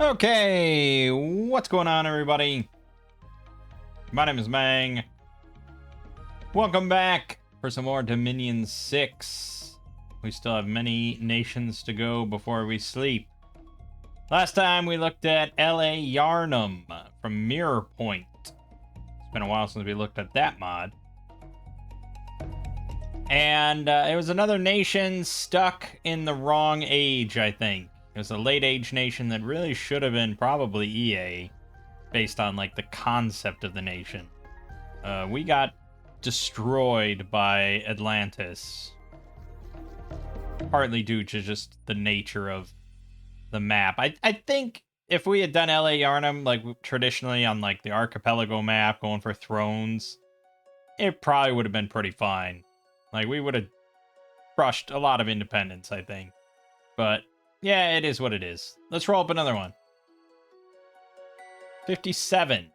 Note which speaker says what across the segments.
Speaker 1: Okay, what's going on, everybody? My name is Mangg. Welcome back for some more Dominion 6. We still have many nations to go before we sleep. Last time we looked at L.A. Yarnum from Mirror Point. It's been a while since we looked at that mod. And it was another nation stuck in the wrong age, I think. It was a late age nation that really should have been probably EA, based on like the concept of the nation. We got destroyed by Atlantis, partly due to just the nature of the map. I think if we had done L.A. Yarnum like traditionally on like the archipelago map, going for thrones, it probably would have been pretty fine. Like we would have crushed a lot of independence, I think. But yeah, it is what it is. Let's roll up another one. 57.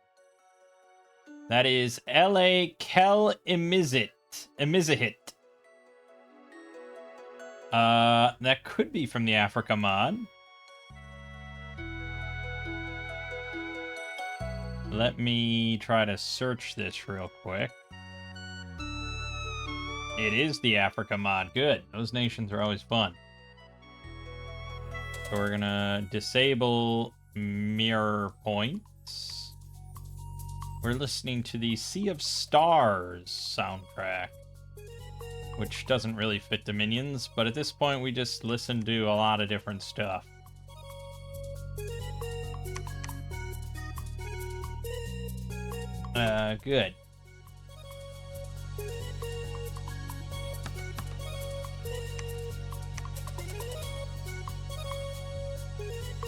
Speaker 1: That is L.A. Kel Imizhit. That could be from the Africa mod. Let me try to search this real quick. It is the Africa mod. Good. Those nations are always fun. So we're gonna disable mirror points. We're listening to the Sea of Stars soundtrack, which doesn't really fit Dominions, but at this point we just listen to a lot of different stuff. Good.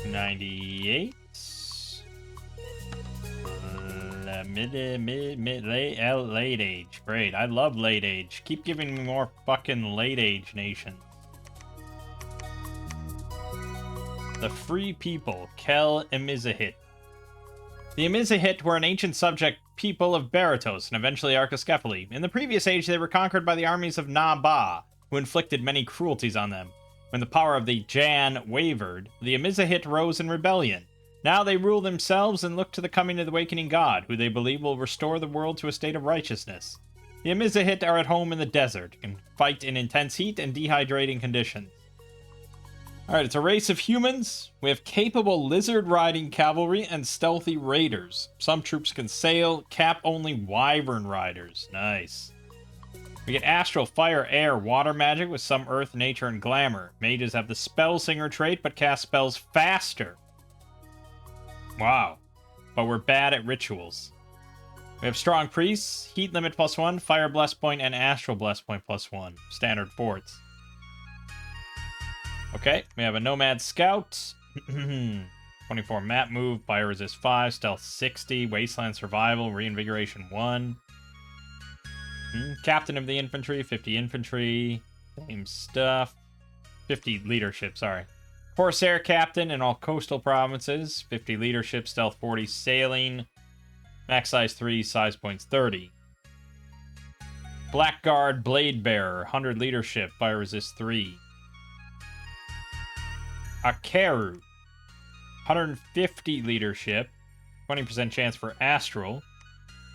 Speaker 1: '98. Late age. Great. I love late age. Keep giving me more fucking late age nations. The Free People, Kel Imizhit. The Imizhit were an ancient subject people of Baratos and eventually Arcoscephali. In the previous age, they were conquered by the armies of Na-Ba, who inflicted many cruelties on them. When the power of the Jan wavered, the Imizhit rose in rebellion. Now they rule themselves and look to the coming of the awakening god, who they believe will restore the world to a state of righteousness. The Imizhit are at home in the desert, and fight in intense heat and dehydrating conditions. Alright, it's a race of humans. We have capable lizard-riding cavalry and stealthy raiders. Some troops can sail, cap-only wyvern riders. Nice. We get astral, fire, air, water magic with some earth, nature, and glamour. Mages have the spell singer trait, but cast spells faster. Wow. But we're bad at rituals. We have strong priests, heat limit +1, fire bless point, and astral bless point +1. Standard forts. Okay, we have a nomad scout. 24 map move, fire resist 5, stealth 60, wasteland survival, reinvigoration 1. Captain of the infantry, 50 infantry, same stuff. 50 leadership, sorry. Corsair captain in all coastal provinces, 50 leadership, stealth 40, sailing, max size 3, size points 30. Blackguard blade bearer, 100 leadership, fire resist 3. Akeru, 150 leadership, 20% chance for astral,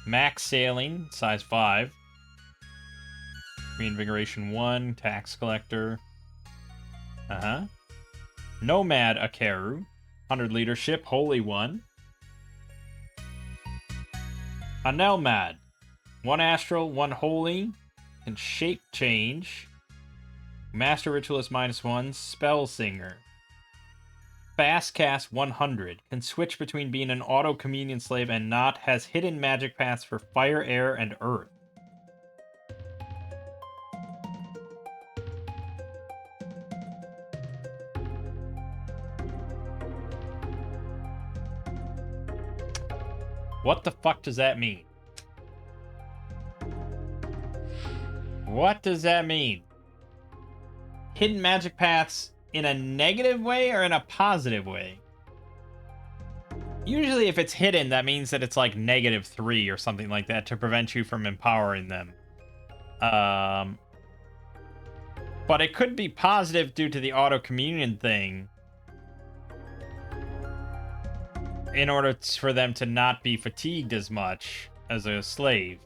Speaker 1: max sailing, size 5. Reinvigoration 1, tax collector. Nomad Akeru, 100 leadership, holy 1. Anelmad, 1 astral, 1 holy, can shape change. Master Ritualist -1, spell singer. Fast cast 100, can switch between being an auto communion slave and not, has hidden magic paths for fire, air, and earth. What the fuck does that mean? What does that mean? Hidden magic paths in a negative way or in a positive way? Usually if it's hidden, that means that it's like -3 or something like that to prevent you from empowering them. But it could be positive due to the auto communion thing. in order for them to not be fatigued as much as a slave.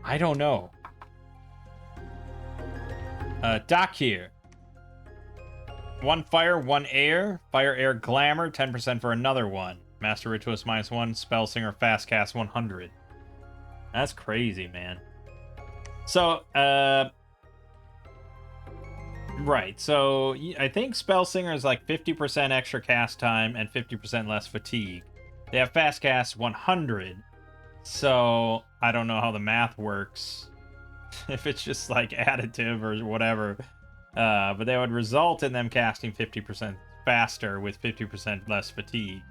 Speaker 1: I don't know. Doc here. 1 fire, 1 air. Fire, air, glamour, 10% for another one. Master Ritualist -1, Spell Singer, Fast Cast 100. That's crazy, man. So, right, so I think Spell Singer is like 50% extra cast time and 50% less fatigue. They have Fast Cast 100, so I don't know how the math works. If it's just like additive or whatever. But that would result in them casting 50% faster with 50% less fatigue.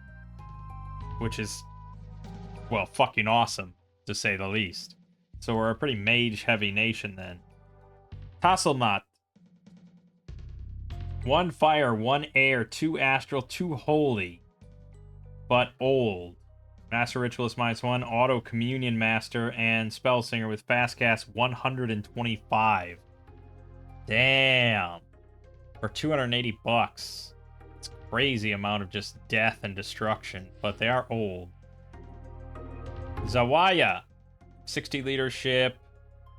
Speaker 1: Which is, well, fucking awesome, to say the least. So we're a pretty mage-heavy nation then. Tasselnot. 1 fire, 1 air, 2 astral, 2 holy. But old. Master Ritualist -1, Auto Communion Master, and Spell Singer with Fast Cast 125. Damn. For 280 bucks. It's a crazy amount of just death and destruction, but they are old. Zawaya. 60 leadership.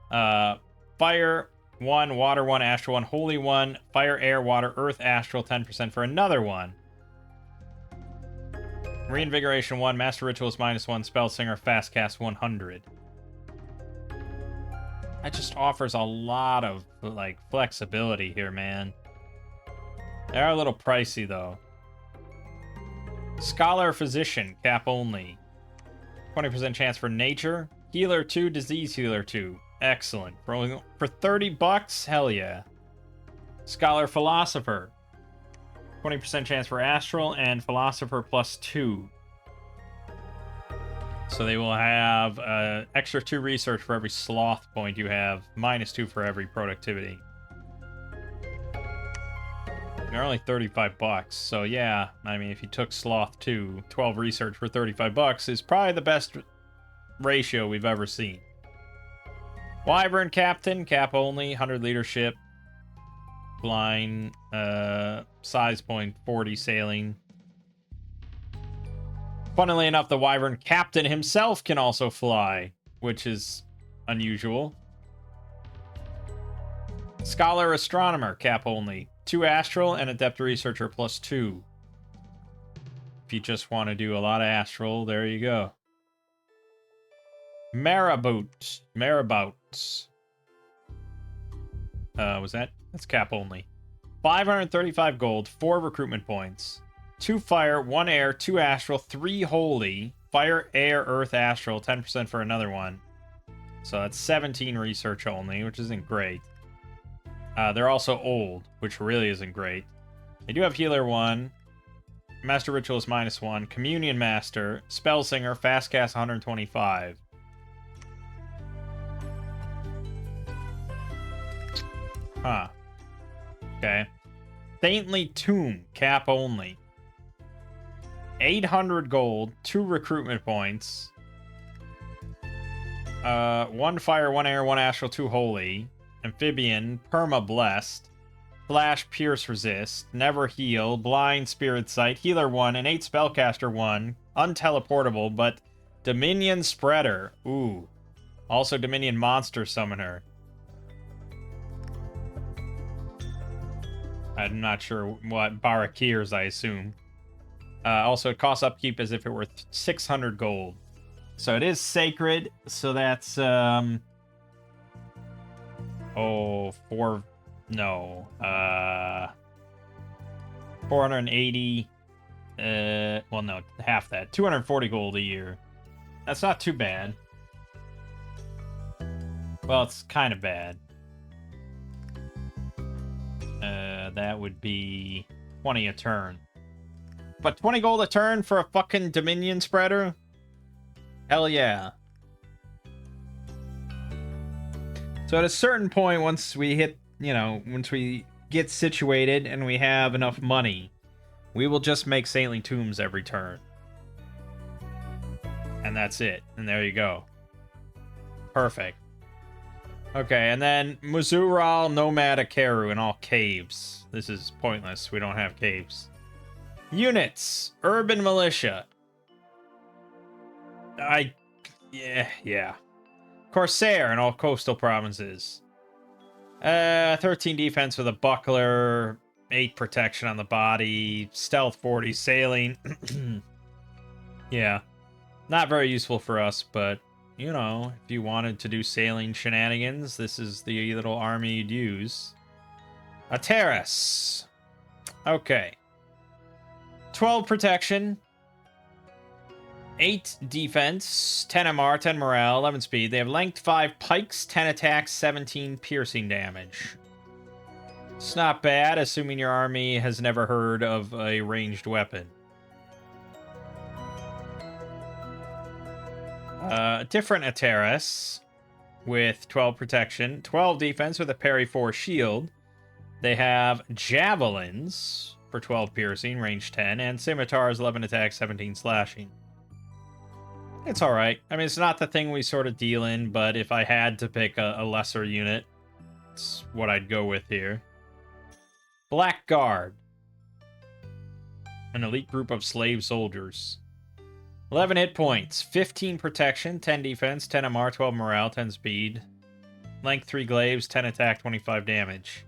Speaker 1: Fire 1, water 1, astral 1, holy 1, fire, air, water, earth, astral, 10% for another one. Reinvigoration 1, Master Ritualist -1, Spell Singer, Fast Cast 100. That just offers a lot of, like, flexibility here, man. They are a little pricey, though. Scholar Physician, cap only. 20% chance for nature. Healer 2, Disease Healer 2. Excellent. For 30 bucks? Hell yeah. Scholar Philosopher. 20% chance for Astral and Philosopher +2. So they will have extra 2 research for every sloth point you have, -2 for every productivity. They're only 35 bucks, so yeah, I mean, if you took sloth 2, 12 research for 35 bucks is probably the best ratio we've ever seen. Wyvern Captain, cap only, 100 leadership, blind, size point 40 sailing. Funnily enough, the Wyvern Captain himself can also fly, which is unusual. Scholar Astronomer, cap only. 2 Astral and Adept Researcher +2. If you just want to do a lot of Astral, there you go. Marabouts. That's cap only. 535 gold, 4 recruitment points. 2 fire, 1 air, 2 astral, 3 holy. Fire, air, earth, astral, 10% for another one. So that's 17 research only, which isn't great. They're also old, which really isn't great. They do have healer 1, Master Ritualist -1, Communion Master, Spell Singer, Fast Cast 125. Huh. Okay. Saintly Tomb, cap only. 800 gold, 2 recruitment points. 1 fire, 1 air, 1 astral, 2 holy. Amphibian, Perma Blessed. Flash, Pierce Resist. Never Heal. Blind, Spirit Sight. Healer 1, Innate Spellcaster 1. Unteleportable, but Dominion Spreader. Ooh. Also Dominion Monster Summoner. I'm not sure what. Barakirs, I assume. Also, it costs upkeep as if it were 600 gold. So it is sacred, so that's, Oh, 480, well, no, half that. 240 gold a year. That's not too bad. Well, it's kind of bad. That would be 20 a turn. But 20 gold a turn for a fucking Dominion spreader? Hell yeah. So at a certain point, once we hit, once we get situated and we have enough money, we will just make Saintly Tombs every turn. And that's it. And there you go. Perfect. Okay, and then Muzural, Nomad, Akeru, and all caves. This is pointless. We don't have caves. Units. Urban Militia. Yeah. Corsair in all coastal provinces. 13 defense with a buckler, 8 protection on the body, stealth 40, sailing. Yeah. Not very useful for us, but, you know, if you wanted to do sailing shenanigans, this is the little army you'd use. A Terrace. Okay. 12 protection, 8 defense, 10 MR, 10 morale, 11 speed. They have length 5 pikes, 10 attacks, 17 piercing damage. It's not bad, assuming your army has never heard of a ranged weapon. Different Ateris with 12 protection, 12 defense with a parry 4 shield. They have javelins for 12 piercing, range 10, and scimitars, 11 attack, 17 slashing. It's alright. I mean, it's not the thing we sort of deal in, but if I had to pick a lesser unit, it's what I'd go with here. Blackguard. An elite group of slave soldiers. 11 hit points, 15 protection, 10 defense, 10 MR, 12 morale, 10 speed. Length 3 glaives, 10 attack, 25 damage.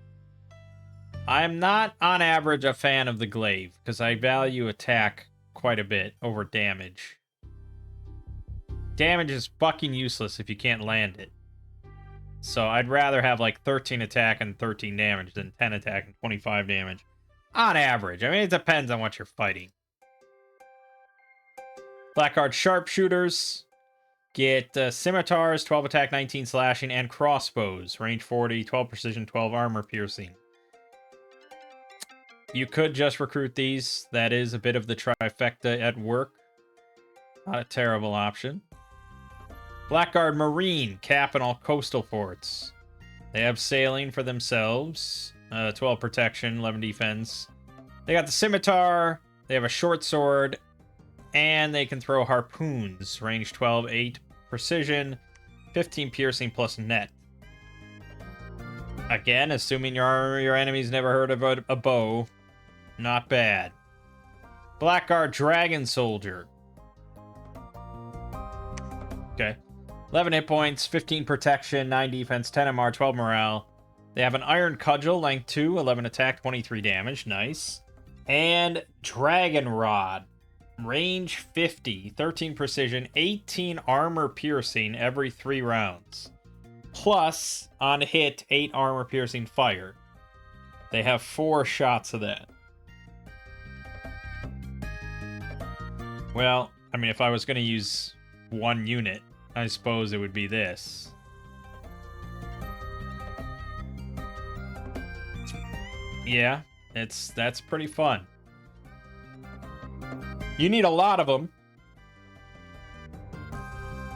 Speaker 1: I am not, on average, a fan of the glaive, because I value attack quite a bit over damage. Damage is fucking useless if you can't land it. So I'd rather have like 13 attack and 13 damage than 10 attack and 25 damage. On average. I mean, it depends on what you're fighting. Blackguard sharpshooters get scimitars, 12 attack, 19 slashing, and crossbows. Range 40, 12 precision, 12 armor piercing. You could just recruit these. That is a bit of the trifecta at work. Not a terrible option. Blackguard Marine, cap in all coastal forts. They have sailing for themselves. 12 protection, 11 defense. They got the scimitar. They have a short sword. And they can throw harpoons. Range 12, 8 precision, 15 piercing plus net. Again, assuming your enemy's never heard of a bow. Not bad. Blackguard Dragon Soldier. Okay. 11 hit points, 15 protection, 9 defense, 10 MR, 12 morale. They have an Iron Cudgel, length 2, 11 attack, 23 damage. Nice. And Dragon Rod. Range 50, 13 precision, 18 armor piercing every 3 rounds. Plus, on hit, 8 armor piercing fire. They have 4 shots of that. Well, I mean, if I was going to use one unit, I suppose it would be this. Yeah, that's pretty fun. You need a lot of them.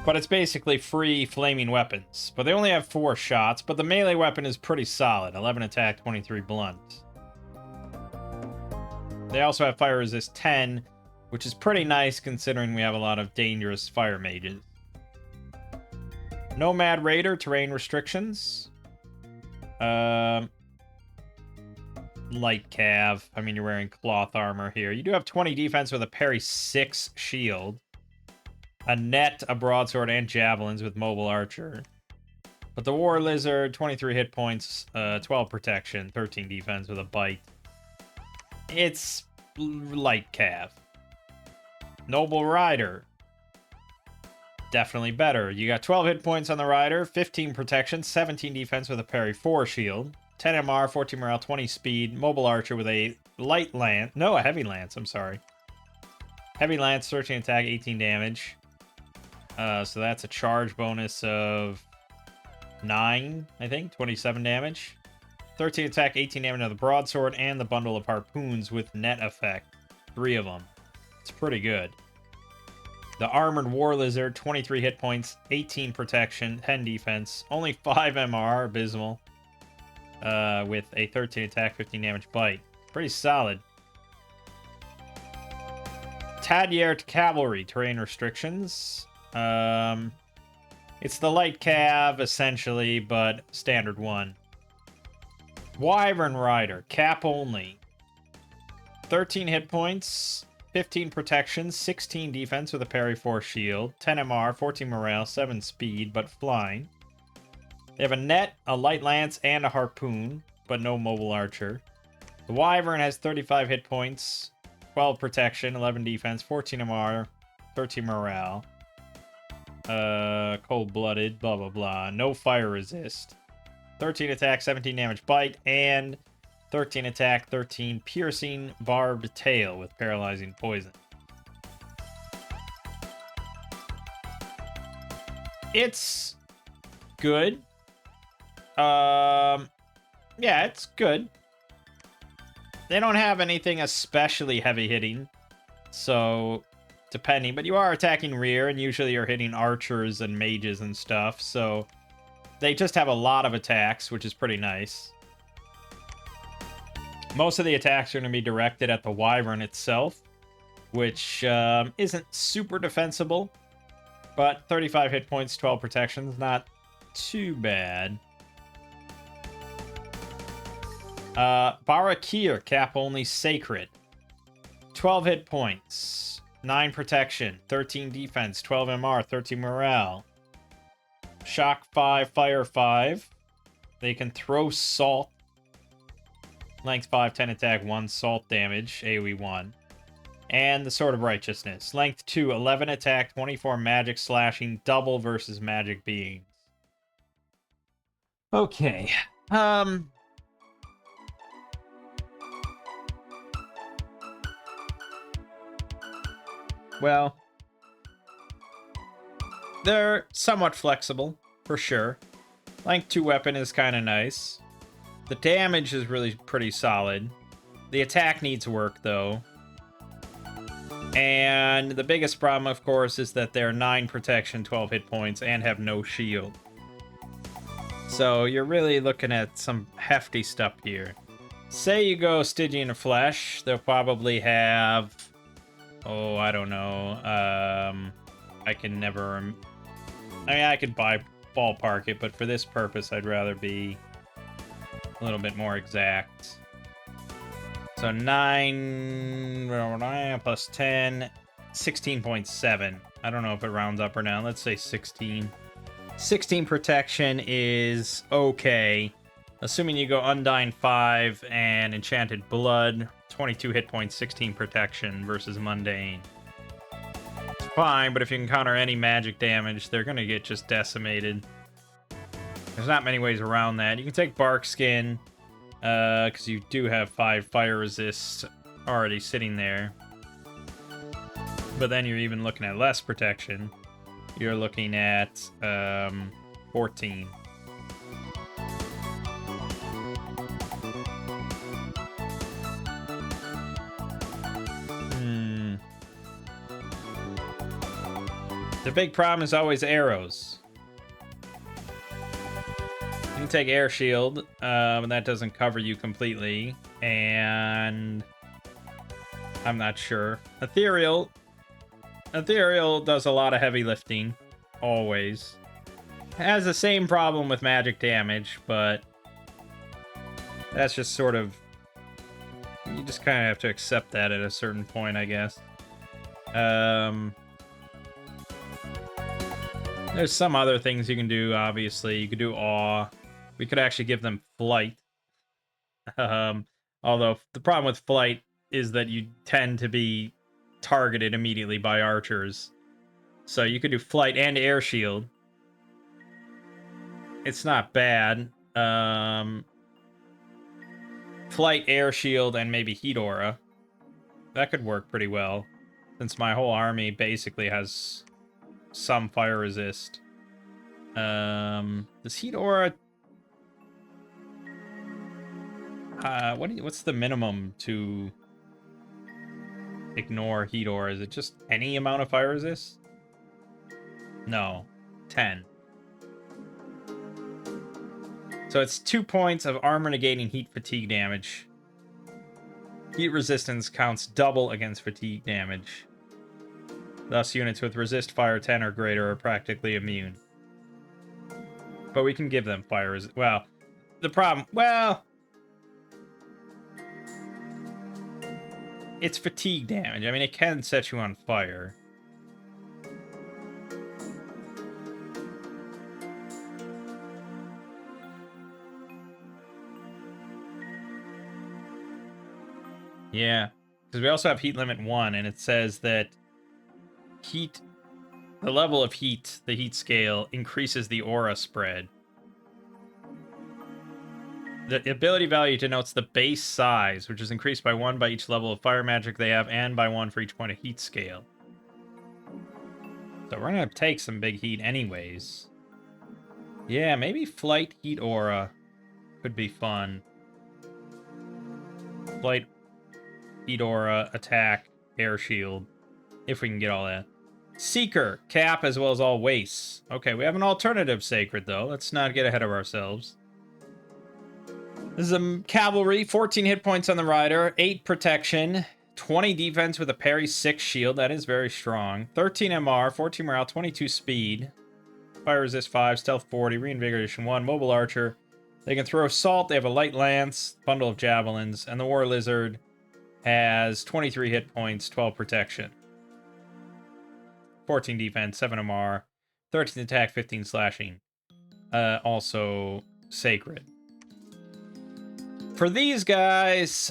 Speaker 1: But it's basically free flaming weapons. But they only have 4 shots, but the melee weapon is pretty solid. 11 attack, 23 blunt. They also have fire resist 10, which is pretty nice considering we have a lot of dangerous fire mages. Nomad Raider, terrain restrictions. Light cav. I mean, you're wearing cloth armor here. You do have 20 defense with a parry 6 shield. A net, a broadsword, and javelins with mobile archer. But the War Lizard, 23 hit points, 12 protection, 13 defense with a bite. It's light cav. Noble Rider. Definitely better. You got 12 hit points on the Rider, 15 protection, 17 defense with a parry 4 shield, 10 MR, 14 morale, 20 speed, mobile archer with a light lance. No, a heavy lance, I'm sorry. Heavy lance, 13 attack, 18 damage. So that's a charge bonus of 9, I think, 27 damage. 13 attack, 18 damage on the broadsword, and the bundle of harpoons with net effect. 3 of them. It's pretty good. The Armored War Lizard, 23 hit points, 18 protection, 10 defense, only 5 MR, abysmal. With a 13 attack, 15 damage bite. Pretty solid. Tadyert Cavalry, terrain restrictions. It's the light cav, essentially, but standard one. Wyvern Rider, cap only. 13 hit points, 15 protection, 16 defense with a parry, 4 shield, 10 MR, 14 morale, 7 speed, but flying. They have a net, a light lance, and a harpoon, but no mobile archer. The Wyvern has 35 hit points, 12 protection, 11 defense, 14 MR, 13 morale. Cold-blooded, blah, blah, blah. No fire resist. 13 attack, 17 damage bite, and 13 attack, 13 piercing barbed tail with paralyzing poison. It's good. Yeah, it's good. They don't have anything especially heavy hitting, so depending, but you are attacking rear, and usually you're hitting archers and mages and stuff, so they just have a lot of attacks, which is pretty nice. Most of the attacks are going to be directed at the Wyvern itself, which isn't super defensible, but 35 hit points, 12 protections, not too bad. Barakir, cap only sacred. 12 hit points, 9 protection, 13 defense, 12 MR, 13 morale. Shock 5, fire 5. They can throw salt. Length 5, 10 attack, 1 salt damage, AoE 1. And the Sword of Righteousness. Length 2, 11 attack, 24 magic slashing, double versus magic beings. Okay. Well, they're somewhat flexible, for sure. Length 2 weapon is kind of nice. The damage is really pretty solid. The attack needs work, though. And the biggest problem, of course, is that they're 9 protection, 12 hit points, and have no shield. So you're really looking at some hefty stuff here. Say you go Stygian of Flesh, they'll probably have... Oh, I don't know. I can never... I mean, I could ballpark it, but for this purpose, I'd rather be a little bit more exact. So 9 plus 10, 16.7. I don't know if it rounds up or down. Let's say 16. 16 protection is okay. Assuming you go Undying 5 and Enchanted Blood, 22 hit points, 16 protection versus Mundane. It's fine, but if you can counter any magic damage, they're going to get just decimated. There's not many ways around that. You can take Bark Skin, because you do have 5 fire resists already sitting there. But then you're even looking at less protection. You're looking at 14. The big problem is always arrows. You can take Air Shield, but that doesn't cover you completely. And I'm not sure. Ethereal does a lot of heavy lifting, always. Has the same problem with magic damage, but that's just sort of... You just kind of have to accept that at a certain point, I guess. There's some other things you can do, obviously. You could do Awe. We could actually give them Flight. Although, the problem with Flight is that you tend to be targeted immediately by archers. So you could do Flight and Air Shield. It's not bad. Flight, Air Shield, and maybe Heat Aura. That could work pretty well, since my whole army basically has some fire resist. Does Heat Aura... what's the minimum to ignore Heat Aura? Is it just any amount of fire resist? No. 10. So it's 2 points of armor negating heat fatigue damage. Heat resistance counts double against fatigue damage. Thus, units with resist fire 10 or greater are practically immune. But we can give them fire resist. Well, the problem... Well... it's fatigue damage. I mean, it can set you on fire. Yeah, because we also have heat limit 1, and it says that the level of heat, the heat scale, increases the aura spread. The ability value denotes the base size, which is increased by 1 by each level of fire magic they have, and by 1 for each point of heat scale. So we're gonna take some big heat anyways. Yeah, maybe Flight Heat Aura could be fun. Flight Heat Aura, Attack, Air Shield, if we can get all that. Seeker, Cap, as well as all wastes. Okay, we have an alternative Sacred, though. Let's not get ahead of ourselves. This is a Cavalry, 14 hit points on the Rider, 8 protection, 20 defense with a parry, 6 shield. That is very strong. 13 MR, 14 morale, 22 speed. Fire resist 5, stealth 40, reinvigoration 1, mobile archer. They can throw salt, they have a light lance, bundle of javelins, and the war lizard has 23 hit points, 12 protection. 14 defense, 7 MR, 13 attack, 15 slashing. Also sacred. For these guys,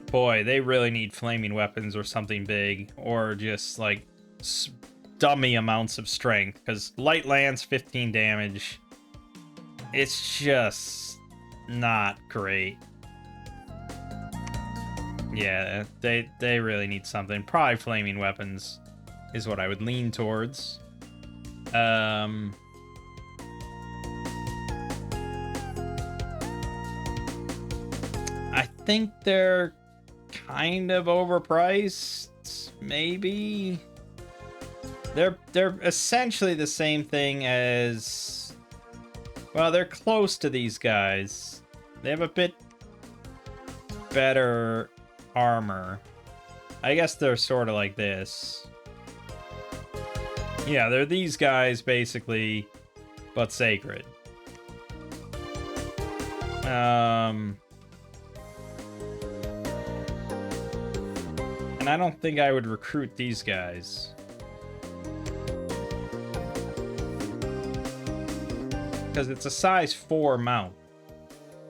Speaker 1: boy, they really need flaming weapons or something big, or just like dummy amounts of strength, because light lance, 15 damage, it's just not great. Yeah, they really need something. Probably flaming weapons is what I would lean towards. I think they're kind of overpriced, maybe. They're essentially the same thing as, well, they're close to these guys. They have a bit better armor. I guess they're sort of like this. Yeah, they're these guys basically, but sacred. And I don't think I would recruit these guys. Because it's a size 4 mount.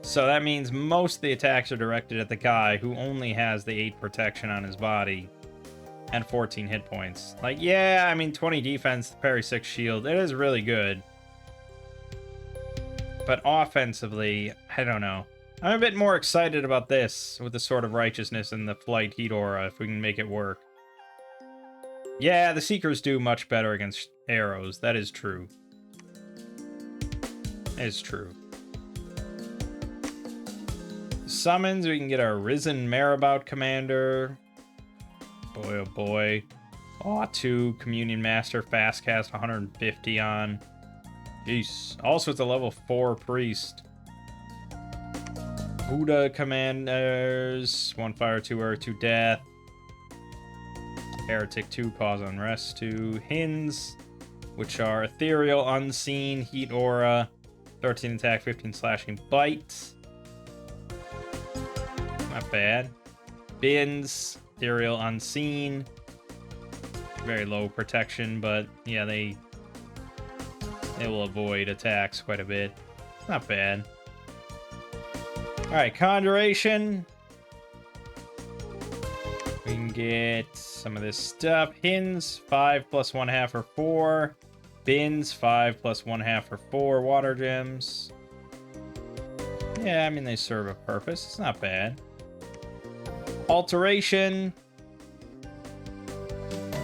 Speaker 1: So that means most of the attacks are directed at the guy who only has the 8 protection on his body and 14 hit points. Like, yeah, I mean, 20 defense, parry 6 shield. It is really good. But offensively, I don't know. I'm a bit more excited about this with the Sword of Righteousness and the Flight Heat Aura if we can make it work. Yeah, the Seekers do much better against arrows. That is true. That is true. Summons, we can get our Risen Marabout Commander. Boy, oh boy. Aw 2, Communion Master, Fast Cast, 150 on. Jeez. Also, it's a level 4 Priest. Buddha Commanders, 1 Fire, 2 Earth, 2 Death. Heretic 2, Cause Unrest 2. Hins, which are Ethereal, Unseen, Heat Aura, 13 attack, 15 slashing, Bite. Not bad. Bins, Ethereal, Unseen. Very low protection, but yeah, they will avoid attacks quite a bit. Not bad. Alright, Conjuration. We can get some of this stuff. Hins, 5 plus 1/2 or 4. Bins, 5 plus 1/2 or 4. Water gems. Yeah, I mean, they serve a purpose. It's not bad. Alteration.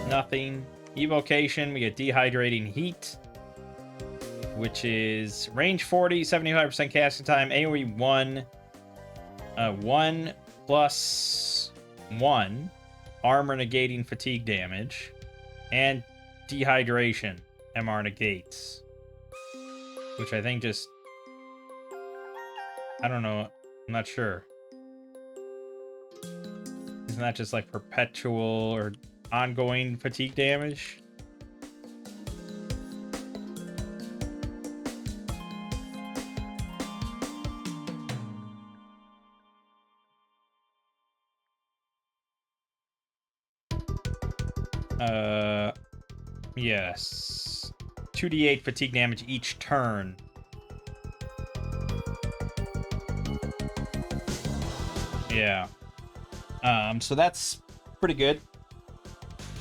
Speaker 1: Nothing. Evocation, we get Dehydrating Heat, which is range 40, 75% casting time, AoE 1, 1 plus 1, armor negating fatigue damage, and dehydration, MR negates. Which I think just, I don't know, I'm not sure. Isn't that just like perpetual or ongoing fatigue damage? Yes. 2d8 fatigue damage each turn. Yeah. So that's pretty good.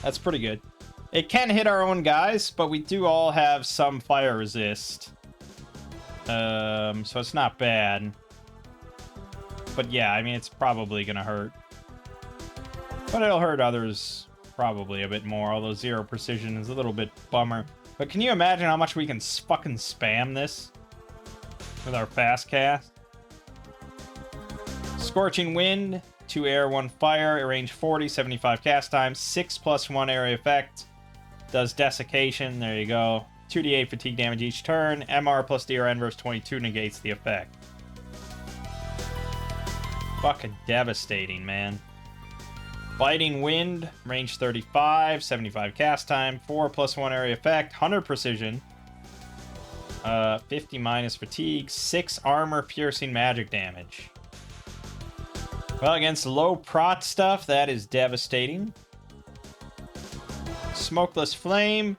Speaker 1: That's pretty good. It can hit our own guys, but we do all have some fire resist. So it's not bad. But yeah, I mean, it's probably gonna hurt. But it'll hurt others probably a bit more, although 0 precision is a little bit bummer. But can you imagine how much we can fucking spam this with our fast cast? Scorching Wind, 2 air, 1 fire, range 40, 75 cast time, 6+1 area effect, does desiccation, there you go. 2d8 fatigue damage each turn, MR plus DRN versus 22 negates the effect. Fucking devastating, man. Biting Wind, range 35, 75 cast time, 4+1 area effect, 100 precision, 50 minus fatigue, 6 armor piercing magic damage. Well, against low prot stuff, that is devastating. Smokeless Flame,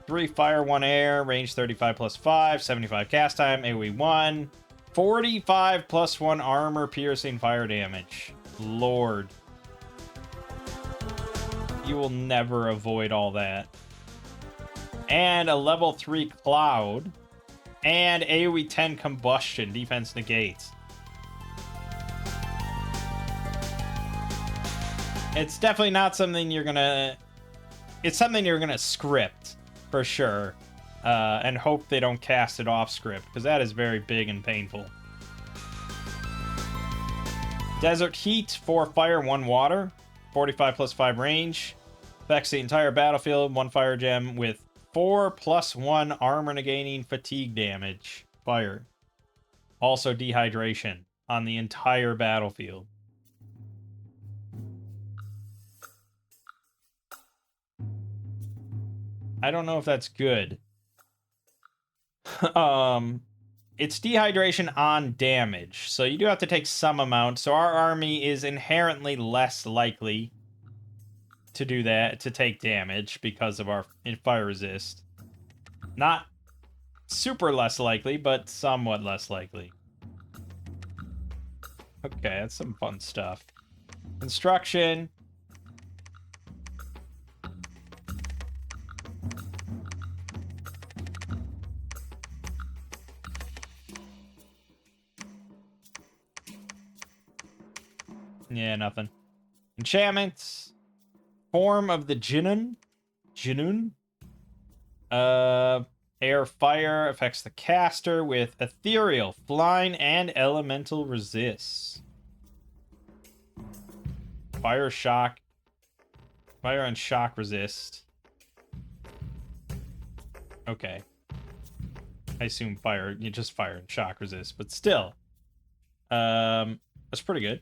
Speaker 1: 3 fire, 1 air, range 35 plus 5, 75 cast time, AoE 1, 45 plus 1 armor piercing fire damage. Lord. You will never avoid all that. And a level 3 Cloud, and AoE 10 Combustion, defense negates. It's definitely not something you're gonna... It's something you're gonna script, for sure. And hope they don't cast it off script, because that is very big and painful. Desert Heat, 4 fire, 1 water. 45 plus 5 range. Affects the entire battlefield, 1 fire gem with 4+1 armor negating fatigue damage. Fire. Also dehydration on the entire battlefield. I don't know if that's good. It's dehydration on damage, so you do have to take some amount. So our army is inherently less likely to do that, to take damage because of our fire resist. Not super less likely, but somewhat less likely. Okay, that's some fun stuff. Construction. Yeah, nothing. Enchantments. Form of the Jinnun. Jinnun. Air fire affects the caster with ethereal, flying, and elemental resists. Fire shock. Fire and shock resist. Okay. I assume fire, you just fire and shock resist, but still. That's pretty good.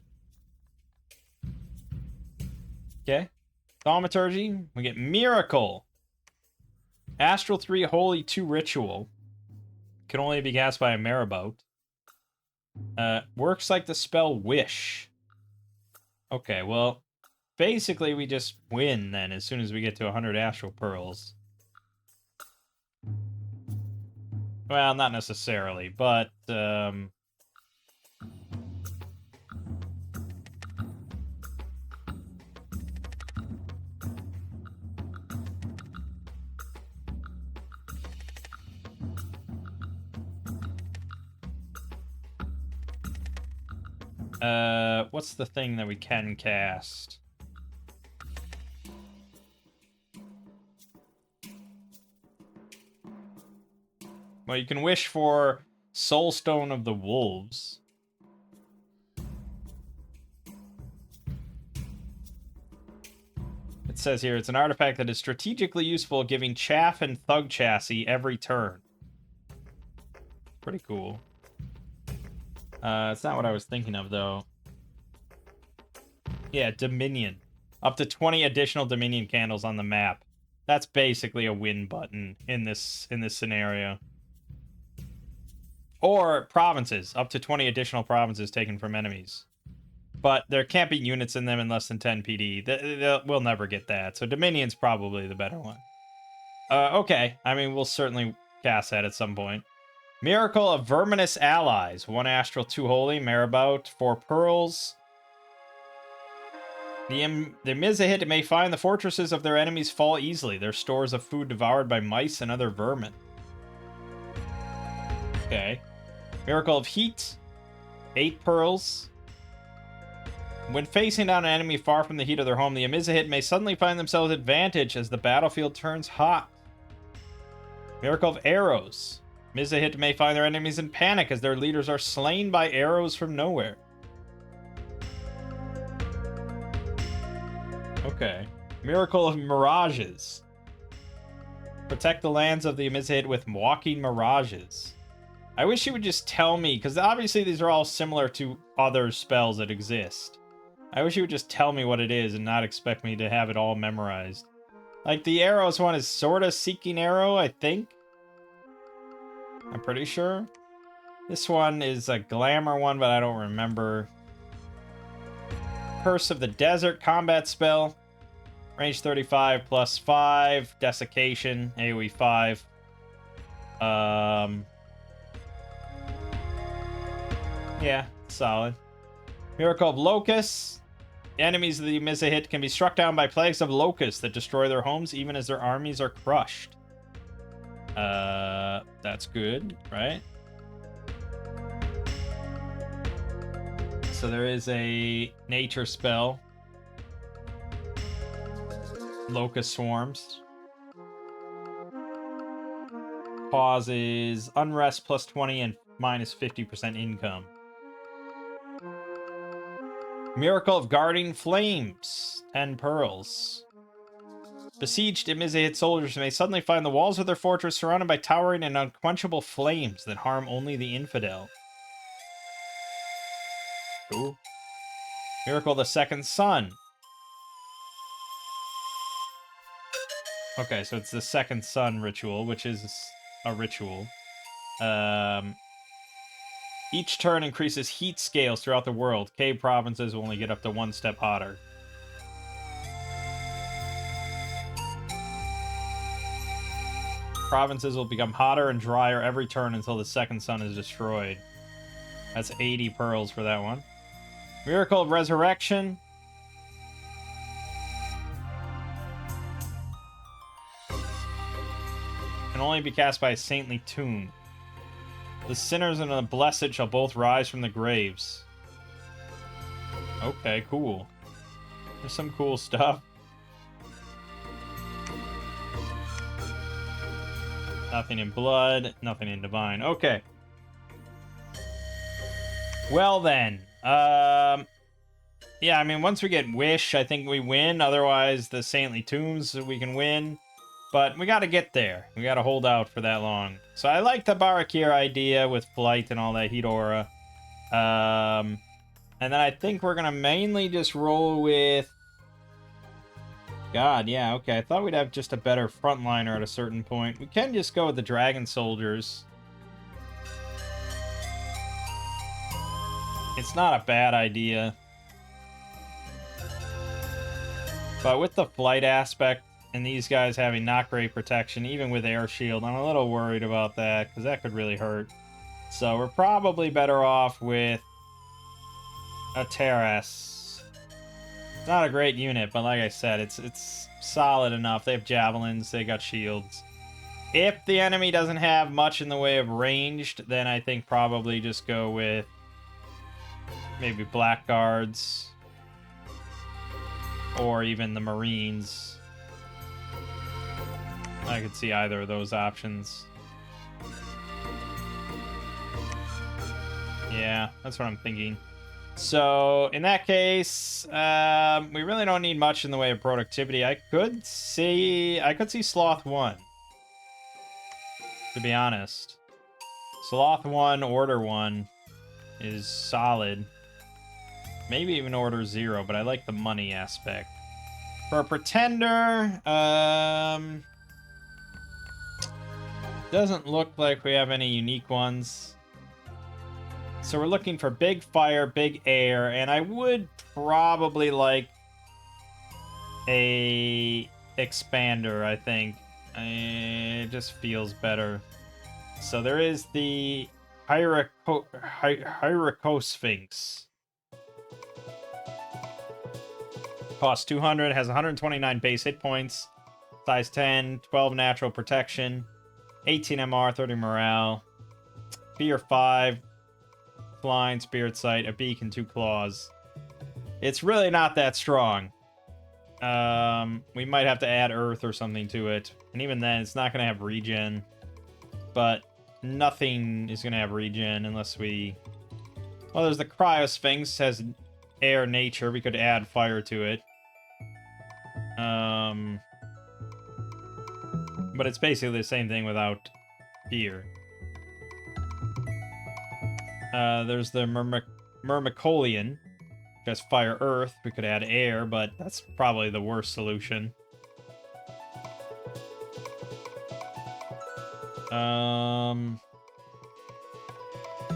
Speaker 1: Okay. Thaumaturgy. We get Miracle. Astral 3 Holy 2 Ritual. Can only be cast by a Marabout. Works like the spell Wish. Okay, well, basically we just win then as soon as we get to 100 Astral Pearls. Well, not necessarily, but, what's the thing that we can cast? Well, you can wish for Soulstone of the Wolves. It says here, it's an artifact that is strategically useful, giving Chaff and Thug Chassis every turn. Pretty cool. It's not what I was thinking of, though. Yeah, Dominion. Up to 20 additional Dominion candles on the map. That's basically a win button in this scenario. Or provinces. Up to 20 additional provinces taken from enemies. But there can't be units in them in less than 10 PD. We'll never get that. So Dominion's probably the better one. Okay. I mean, we'll certainly cast that at some point. Miracle of Verminous Allies. 1 Astral, 2 Holy, Marabout, 4 Pearls. The Imizhit may find the fortresses of their enemies fall easily, their stores of food devoured by mice and other vermin. Okay. Miracle of Heat. 8 Pearls. When facing down an enemy far from the heat of their home, the Imizhit may suddenly find themselves at advantage as the battlefield turns hot. Miracle of Arrows. Imizhit may find their enemies in panic as their leaders are slain by arrows from nowhere. Okay. Miracle of Mirages. Protect the lands of the Imizhit with walking mirages. I wish you would just tell me, because obviously these are all similar to other spells that exist. I wish you would just tell me what it is and not expect me to have it all memorized. Like, the arrows one is sort of Seeking Arrow, I think. I'm pretty sure. This one is a glamour one, but I don't remember. Curse of the Desert combat spell. Range 35 plus 5. Desiccation, AoE 5. Yeah, solid. Miracle of Locusts. The enemies of the Imizhit can be struck down by plagues of locusts that destroy their homes even as their armies are crushed. That's good, right? So there is a nature spell. Locust Swarms. Causes unrest plus 20 and minus 50% income. Miracle of Guarding Flames. 10 pearls. Besieged Imizhit soldiers may suddenly find the walls of their fortress surrounded by towering and unquenchable flames that harm only the infidel. Cool. Miracle of the Second Sun. Okay, so it's the Second Sun ritual, which is a ritual. Each turn increases heat scales throughout the world. Cave provinces will only get up to 1 step hotter. Provinces will become hotter and drier every turn until the second sun is destroyed. That's 80 pearls for that one. Miracle of Resurrection. Can only be cast by a saintly tomb. The sinners and the blessed shall both rise from the graves. Okay, cool. There's some cool stuff. Nothing in blood, nothing in divine. Okay. Well then. Yeah, I mean, once we get Wish, I think we win. Otherwise, the Saintly Tombs, we can win. But we gotta get there. We gotta hold out for that long. So I like the Barakir idea with Flight and all that Heat Aura. And then I think we're gonna mainly just roll with... God, yeah, okay. I thought we'd have just a better frontliner at a certain point. We can just go with the Dragon Soldiers. It's not a bad idea. But with the flight aspect and these guys having not great protection, even with Air Shield, I'm a little worried about that because that could really hurt. So we're probably better off with a Terras. It's not a great unit, but like I said, it's solid enough. They have javelins, they got shields. If the enemy doesn't have much in the way of ranged, then I think probably just go with maybe Blackguards or even the Marines. I could see either of those options. Yeah, that's what I'm thinking. So, in that case, we really don't need much in the way of productivity. I could see Sloth 1. To be honest. Sloth 1, Order 1 is solid. Maybe even Order 0, but I like the money aspect. For a Pretender, doesn't look like we have any unique ones. So we're looking for big fire, big air, and I would probably like a expander, I think. It just feels better. So there is the Hyracossphinx. Costs 200, has 129 base hit points, size 10, 12 natural protection, 18 MR, 30 morale, fear 5, flying, spirit sight, a beak, and 2 claws. It's really not that strong. We might have to add earth or something to it, and even then, it's not going to have regen. But nothing is going to have regen unless we... Well, there's the Cryosphinx, has air nature. We could add fire to it. But it's basically the same thing without fear. There's the Myrmicolian, which has fire earth. We could add air, but that's probably the worst solution.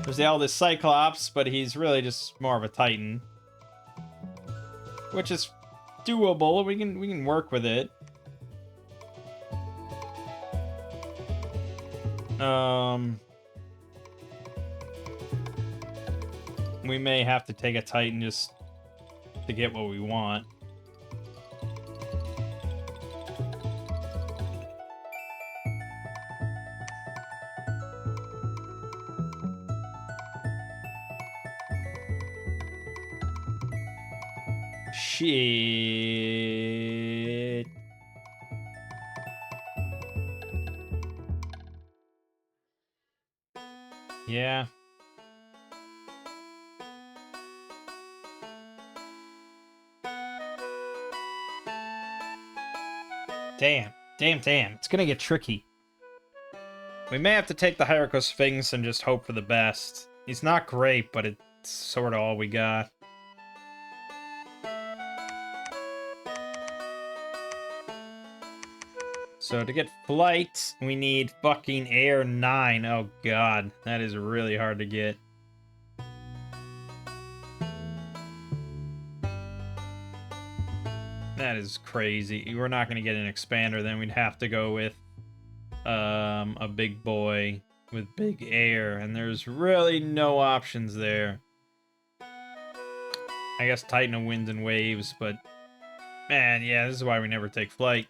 Speaker 1: There's the Eldest Cyclops, but he's really just more of a Titan, which is doable. We can work with it. We may have to take a Titan just to get what we want. Shit. Yeah. Damn. It's gonna get tricky. We may have to take the Hyracossphinx and just hope for the best. He's not great, but it's sort of all we got. So to get flight, we need fucking air 9. Oh god, that is really hard to get. That is crazy. We're not going to get an expander, then we'd have to go with a big boy with big air, and there's really no options there. I guess Titan of Winds and Waves, but man, yeah, this is why we never take flight.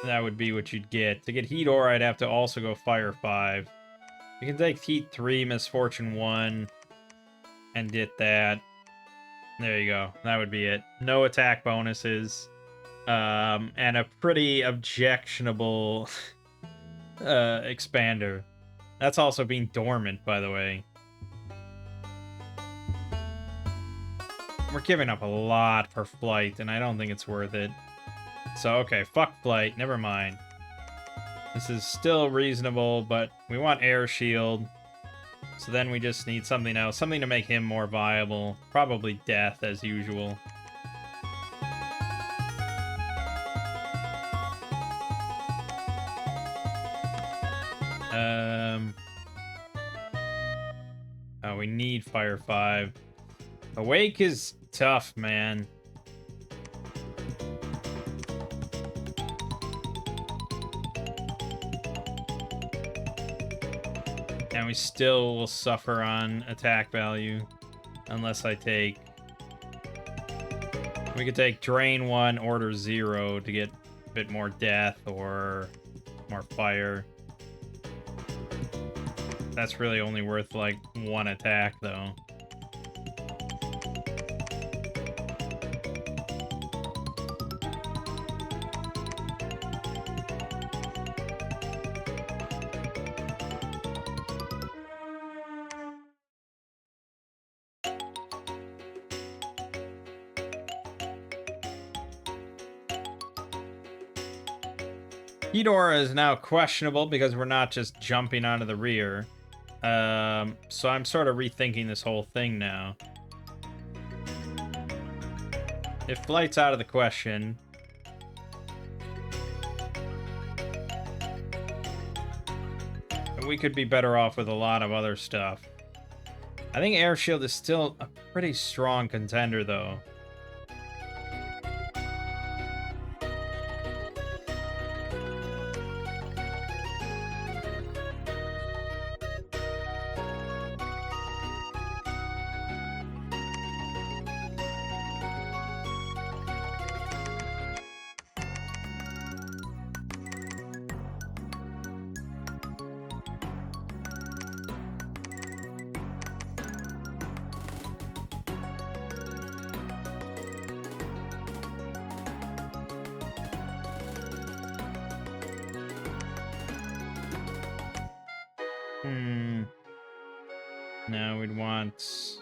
Speaker 1: That would be what you'd get. To get Heat Aura, I'd have to also go Fire 5. You can take Heat 3, Misfortune 1, and get that. There you go. That would be it. No attack bonuses. And a pretty objectionable expander. That's also being dormant, by the way. We're giving up a lot for flight, and I don't think it's worth it. So, okay, fuck flight. Never mind. This is still reasonable, but we want air shield. So then we just need something else. Something to make him more viable. Probably death, as usual. Oh, we need Fire 5. Awake is tough, man. And we still will suffer on attack value. Unless I take... We could take Drain 1, Order 0 to get a bit more death or more fire. That's really only worth, like, 1 attack, though. Heat Aura is now questionable because we're not just jumping onto the rear. So I'm sort of rethinking this whole thing now. If flight's out of the question... we could be better off with a lot of other stuff. I think Air Shield is still a pretty strong contender, though. No, we'd want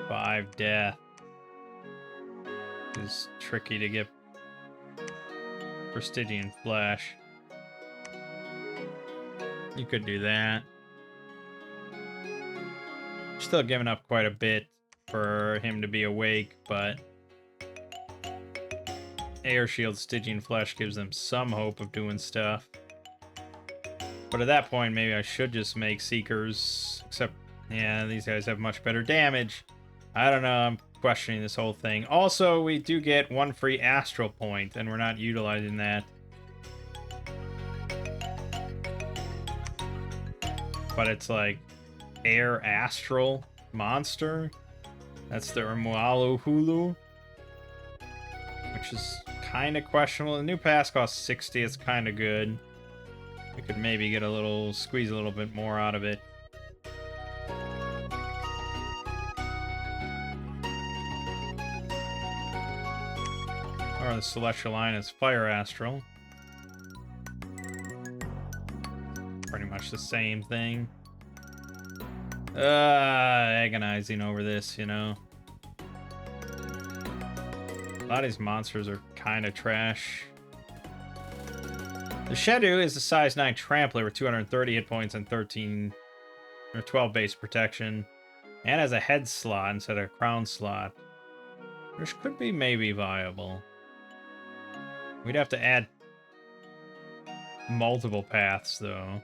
Speaker 1: 5 death. It's tricky to get Prestigian Flash. You could do that. Still giving up quite a bit for him to be awake, but Air Shield, Stygian Flesh gives them some hope of doing stuff. But at that point, maybe I should just make Seekers. Except, yeah, these guys have much better damage. I don't know, I'm questioning this whole thing. Also, we do get 1 free Astral Point, and we're not utilizing that. But it's like Air Astral Monster. That's the Urmualu Hulu. Which is kind of questionable. The new pass costs 60, it's kind of good. We could maybe get squeeze a little bit more out of it. Or the Celestial Line is Fire Astral. Pretty much the same thing. Agonizing over this, you know. A lot of these monsters are kind of trash. The Shedu is a size 9 trampler with 230 hit points and 12 base protection, and has a head slot instead of a crown slot, which could be maybe viable. We'd have to add multiple paths, though.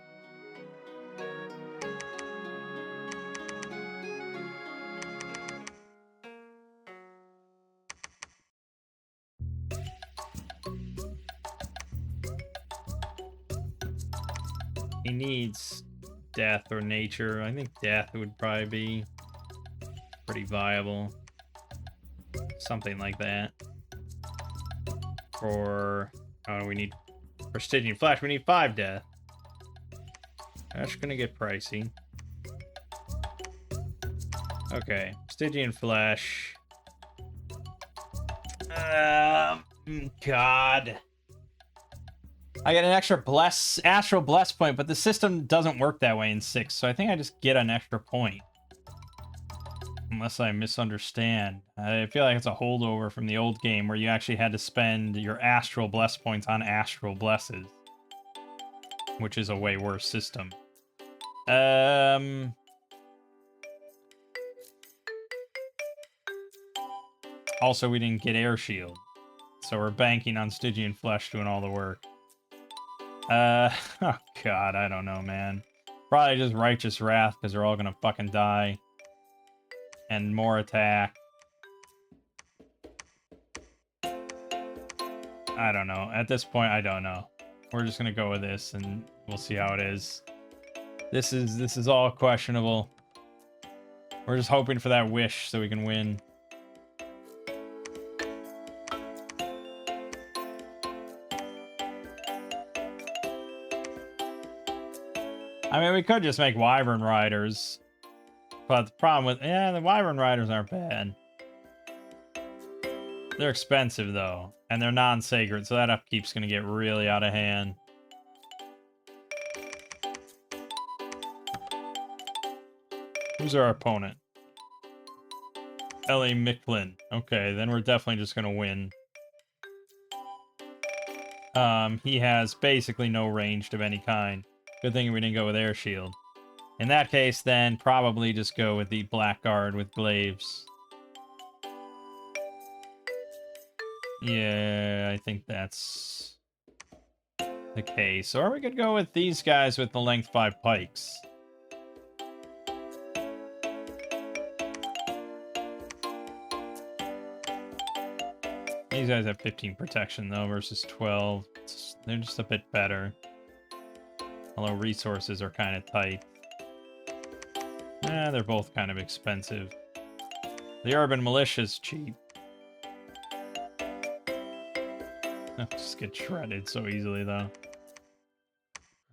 Speaker 1: He needs death or nature. I think death would probably be pretty viable. Something like that. For... oh, we need Prestigian Flash. We need 5 death. That's gonna get pricey. Okay, Prestigian Flash. God. I get an extra Astral Bless point, but the system doesn't work that way in 6, so I think I just get an extra point. Unless I misunderstand. I feel like it's a holdover from the old game where you actually had to spend your Astral Bless points on Astral Blesses. Which is a way worse system. Also, we didn't get Air Shield. So we're banking on Stygian Flesh doing all the work. Oh god, I don't know, man. Probably just Righteous Wrath, because they're all gonna fucking die. And more attack. I don't know. At this point, I don't know. We're just gonna go with this, and we'll see how it is. This is all questionable. We're just hoping for that wish so we can win. I mean, we could just make Wyvern Riders. But the problem with... yeah, the Wyvern Riders aren't bad. They're expensive, though. And they're non-sacred, so that upkeep's gonna get really out of hand. Who's our opponent? L.A. Micklin. Okay, then we're definitely just gonna win. He has basically no ranged of any kind. Good thing we didn't go with Air Shield. In that case, then, probably just go with the Blackguard with Glaives. Yeah, I think that's Okay, so are we gonna go with these guys with the length 5 pikes? These guys have 15 protection though versus 12. They're just a bit better. Although resources are kind of tight. They're both kind of expensive. The urban militia's cheap. Just get shredded so easily though.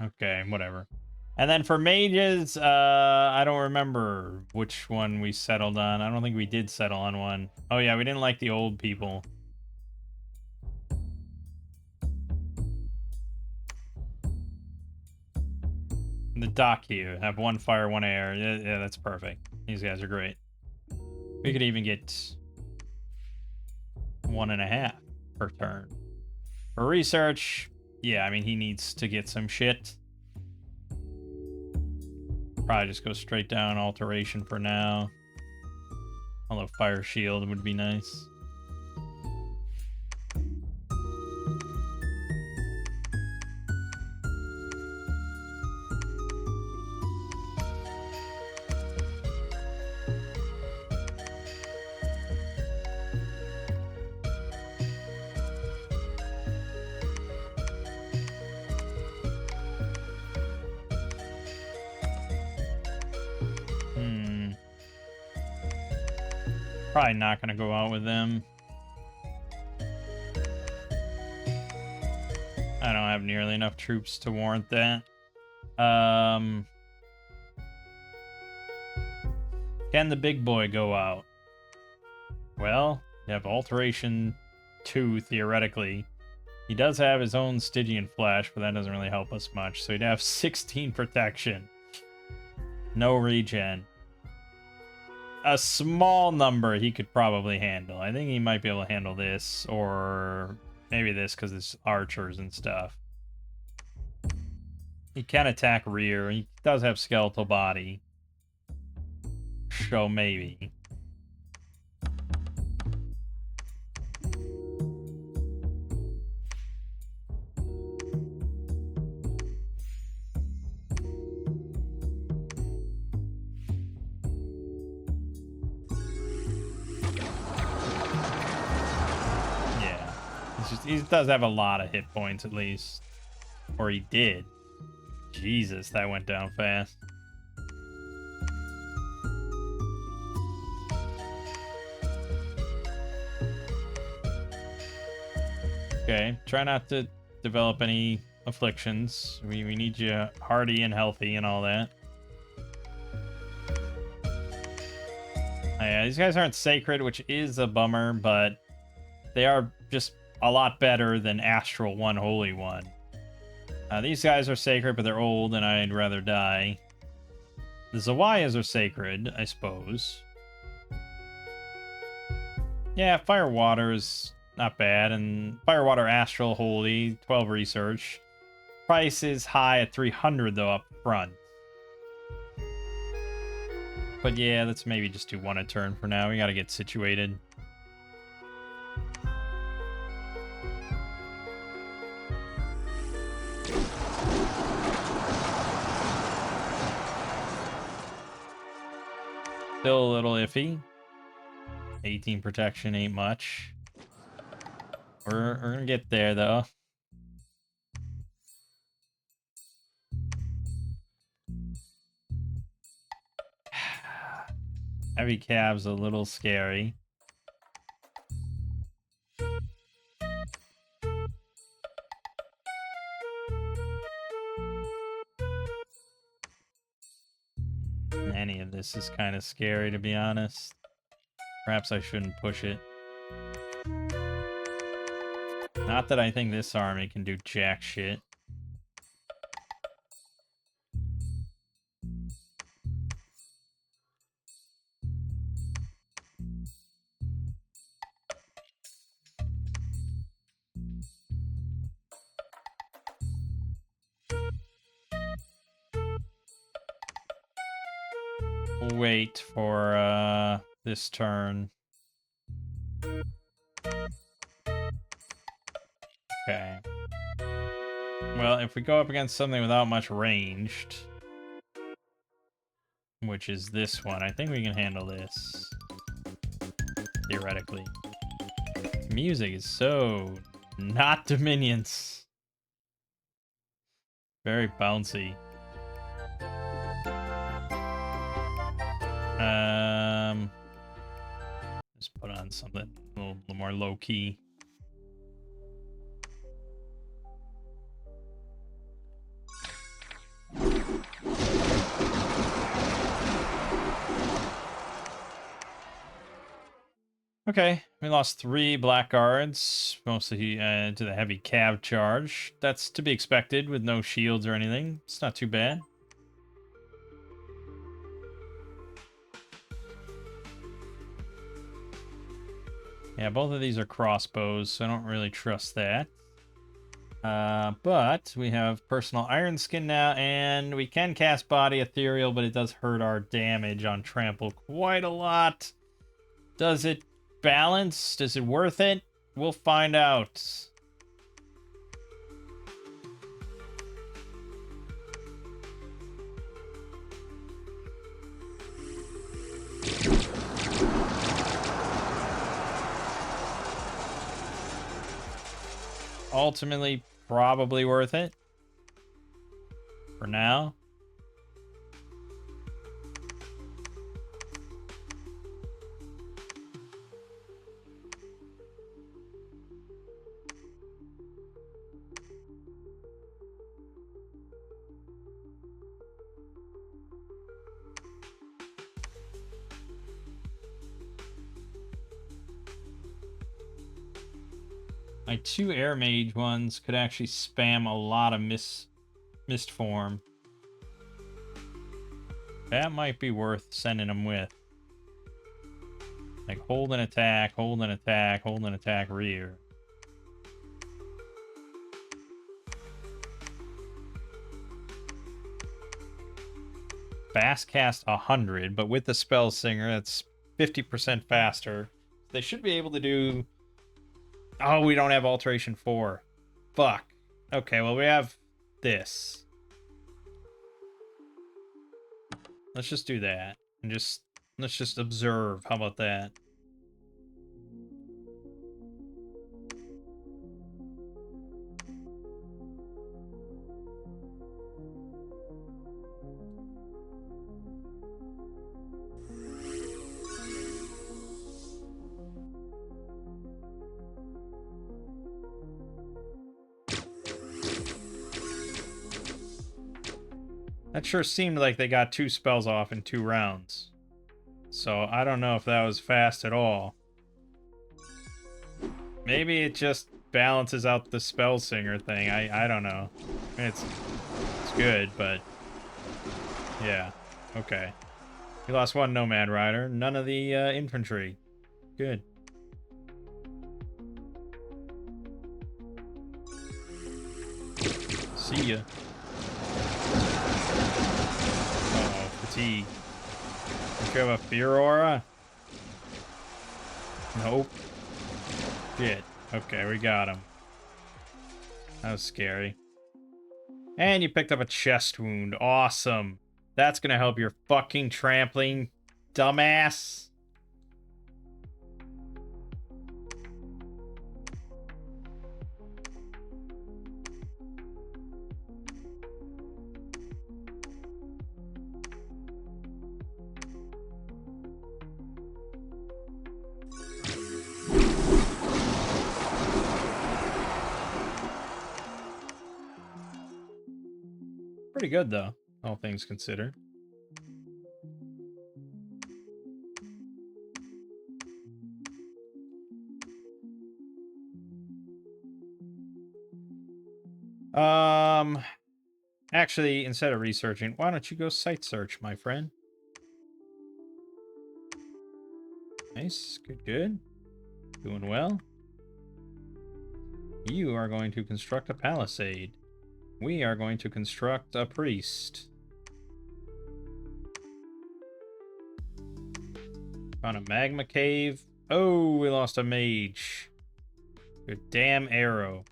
Speaker 1: Okay, whatever. And then for mages, I don't remember which one we settled on. I don't think we did settle on one. Oh yeah, we didn't like the old people. The dock here have 1 fire, 1 air. Yeah, that's perfect. These guys are great. We could even get 1.5 per turn. For research, yeah, I mean, he needs to get some shit. Probably just go straight down alteration for now. Although fire shield would be nice. Probably not gonna go out with them. I don't have nearly enough troops to warrant that. Can the big boy go out? Well, you have Alteration 2, theoretically. He does have his own Stygian Flash, but that doesn't really help us much. So he'd have 16 protection. No regen. A small number he could probably handle. I think he might be able to handle this, or maybe this because it's archers and stuff. He can attack rear. He does have skeletal body. So maybe. Yeah. He does have a lot of hit points at least. Or he did. Jesus, that went down fast. Okay, try not to develop any afflictions. We need you hardy and healthy and all that. Yeah, these guys aren't sacred, which is a bummer, but they are just a lot better than Astral One Holy One. These guys are sacred, but they're old, and I'd rather die. The Zawayas are sacred, I suppose. Yeah, Fire Water is not bad, and Fire Water Astral Holy, 12 research. Price is high at 300 though up front. But yeah, let's maybe just do 1 a turn for now. We gotta get situated. Still a little iffy. 18 protection ain't much. We're gonna get there though. Heavy cab's a little scary. Any of this is kind of scary, to be honest. Perhaps I shouldn't push it. Not that I think this army can do jack shit. Wait for this turn. Okay. Well, if we go up against something without much ranged, which is this one, I think we can handle this. Theoretically. Music is so not Dominions. Very bouncy. Just put on something a little more low key. Okay, we lost 3 blackguards, mostly to the heavy cav charge. That's to be expected with no shields or anything. It's not too bad. Yeah, both of these are crossbows, so I don't really trust that. But we have personal iron skin now, and we can cast body ethereal, but it does hurt our damage on trample quite a lot. Does it balance? Is it worth it? We'll find out. Ultimately, probably worth it. For now. My 2 air mage ones could actually spam a lot of mist form. That might be worth sending them with. Like hold an attack, hold an attack, hold an attack, rear. Fast cast 100, but with the spell singer, that's 50% faster. They should be able to do. Oh, we don't have alteration 4. Fuck. Okay, well we have this. Let's just do that and let's just observe. How about that? That sure seemed like they got 2 spells off in 2 rounds. So I don't know if that was fast at all. Maybe it just balances out the spell singer thing. I don't know. I mean, it's good, but yeah. Okay. We lost 1 Nomad Rider. None of the infantry. Good. See ya. Uh-oh, fatigue. Don't you have a fear aura? Nope. Shit. Okay, we got him. That was scary. And you picked up a chest wound. Awesome. That's gonna help your fucking trampling, dumbass. Pretty good, though, all things considered. Actually, instead of researching, why don't you go site search, my friend? Nice, good, good. Doing well. You are going to construct a palisade. We are going to construct a priest. Found a magma cave. Oh, we lost a mage. Good damn arrow.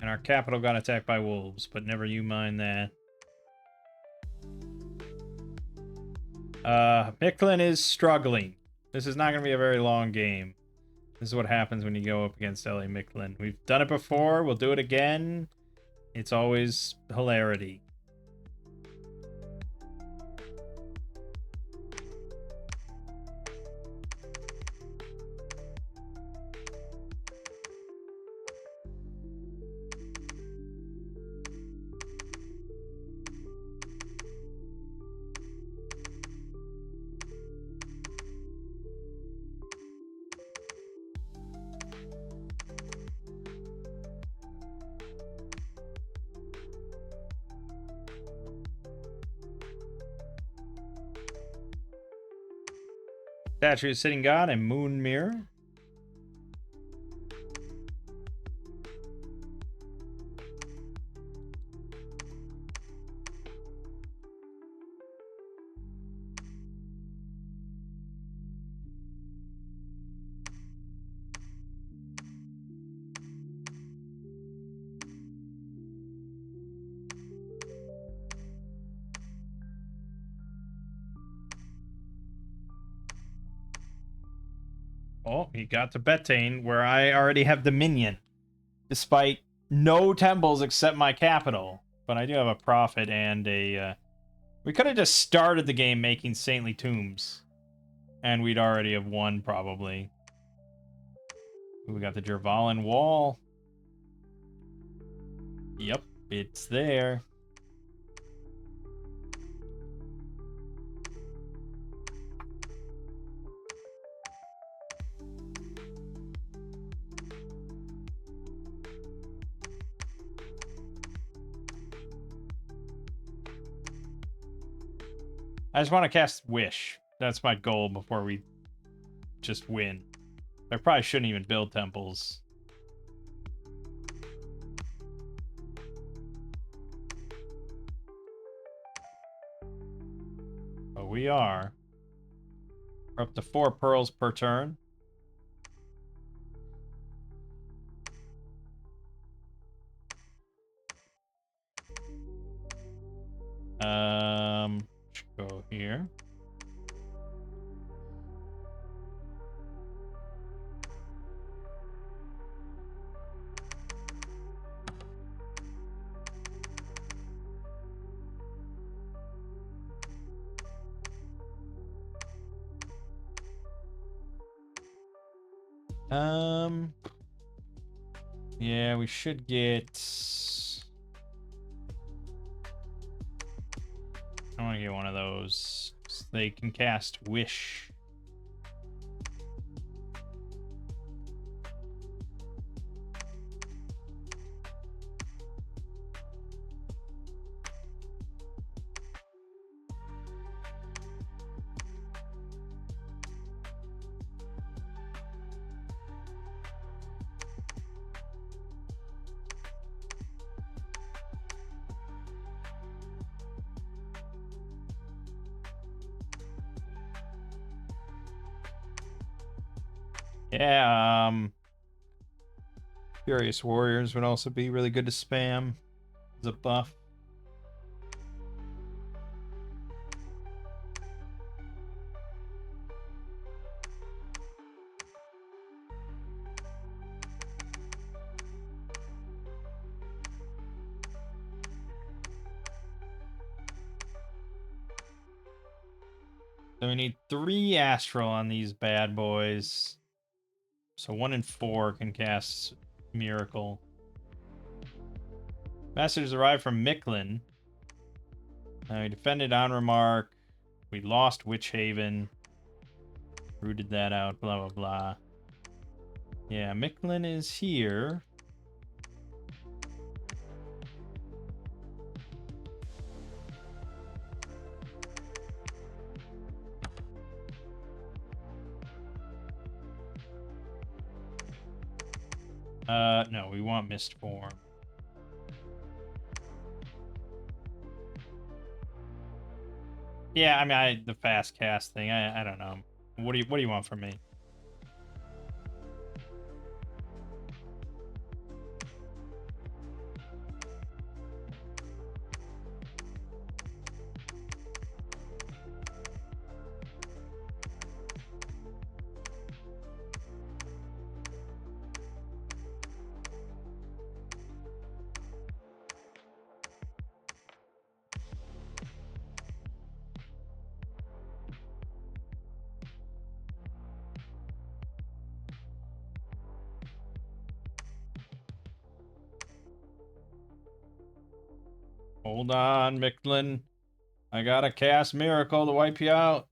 Speaker 1: And our capital got attacked by wolves, but never you mind that. Micklin is struggling. This is not going to be a very long game. This is what happens when you go up against LA Micklin. We've done it before. We'll do it again. It's always hilarity. Statue of Sitting God and Moon Mirror. Oh, he got to Betaine, where I already have Dominion, despite no temples except my capital. But I do have a prophet and a... We could have just started the game making saintly tombs, and we'd already have won, probably. Ooh, we got the Jervalan Wall. Yep, it's there. I just want to cast Wish. That's my goal before we just win. I probably shouldn't even build temples. But we are. We're up to 4 pearls per turn. Let's go here. Yeah, we should get... I want to get one of those. So they can cast Wish. Yeah, Furious Warriors would also be really good to spam as a buff. So we need 3 Astral on these bad boys. So 1 and 4 can cast Miracle. Message arrived from Micklin. We defended Onremark. We lost Witch Haven. Rooted that out, blah, blah, blah. Yeah, Micklin is here. No, we want Mist Form. Yeah, I mean, the fast cast thing. I don't know. What do you want from me? Hold on, Micklin. I gotta cast Miracle to wipe you out.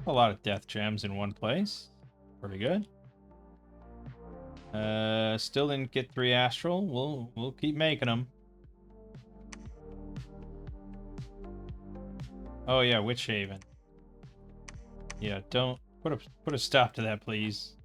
Speaker 1: A lot of death gems in one place. Pretty good. Still didn't get 3 astral. We'll keep making them. Oh yeah, Witch Haven. Yeah, don't put a stop to that, please.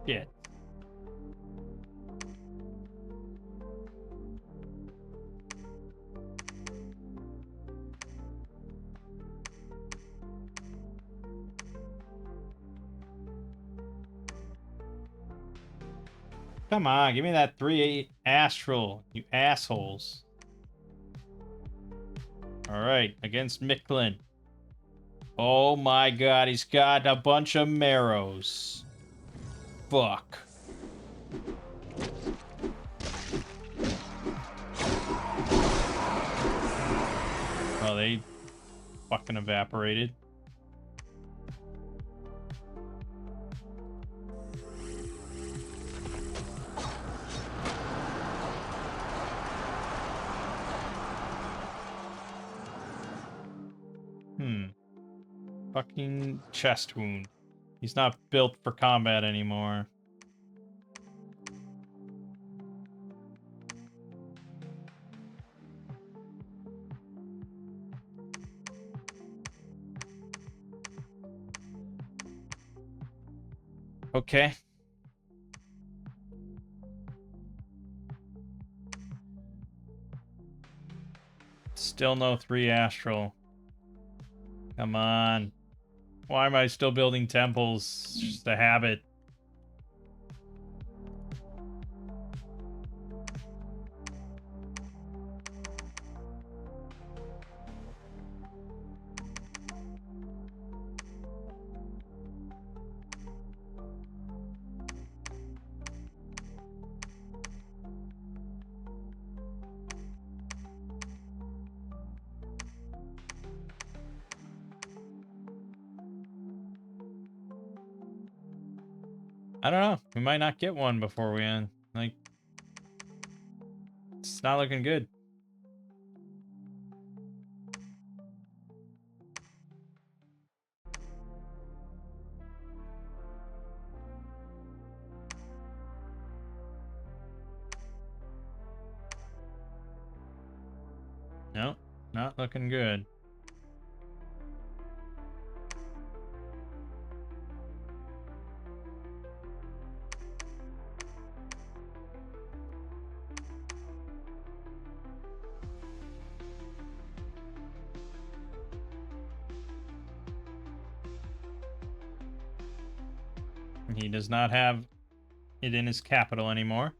Speaker 1: Shit. Come on, give me that 3 astral, you assholes. Alright, against Micklin. Oh my god, he's got a bunch of marrows. Fuck. Oh, they fucking evaporated. Fucking chest wound. He's not built for combat anymore. Okay. Still no 3 astral. Come on. Why am I still building temples? It's just a habit. I don't know. We might not get one before we end. Like, it's not looking good. No, not looking good. He does not have it in his capital anymore.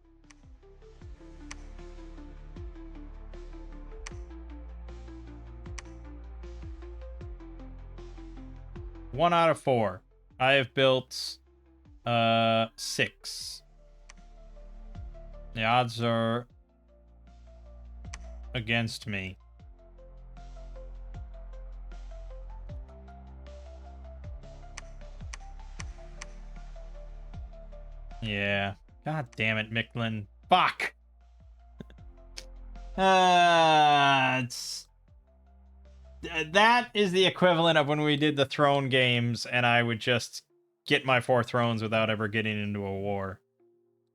Speaker 1: One out of 4. I have built 6. The odds are against me. Yeah. God damn it, Micklin. Fuck! It's... That is the equivalent of when we did the throne games and I would just get my 4 thrones without ever getting into a war.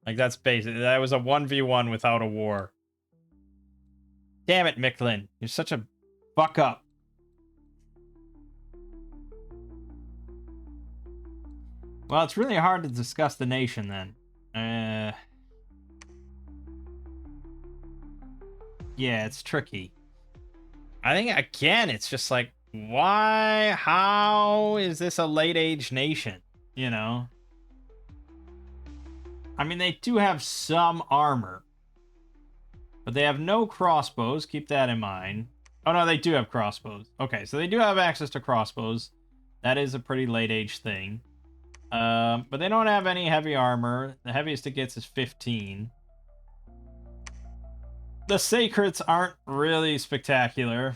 Speaker 1: Like, that's basic. That was a 1v1 without a war. Damn it, Micklin. You're such a fuck up. Well, it's really hard to discuss the nation then. Yeah, it's tricky. I think, again, it's just like, why? How is this a late age nation? You know? I mean, they do have some armor. But they have no crossbows. Keep that in mind. Oh, no, they do have crossbows. Okay, so they do have access to crossbows. That is a pretty late-age thing. But they don't have any heavy armor. The heaviest it gets is 15. The Sacreds aren't really spectacular.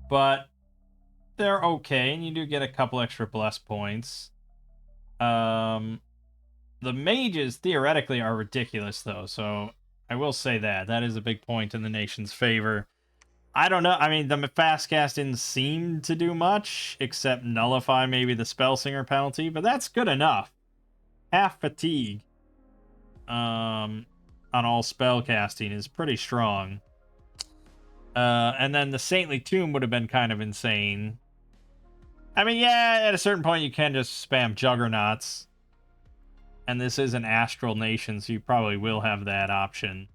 Speaker 1: But they're okay, and you do get a couple extra bless points. The mages, theoretically, are ridiculous, though, so I will say that. That is a big point in the nation's favor. I don't know. I mean, the fast cast didn't seem to do much, except nullify maybe the Spellsinger penalty, but that's good enough. Half fatigue on all spell casting is pretty strong. And then the Saintly Tomb would have been kind of insane. I mean, yeah, at a certain point you can just spam Juggernauts. And this is an astral nation, so you probably will have that option.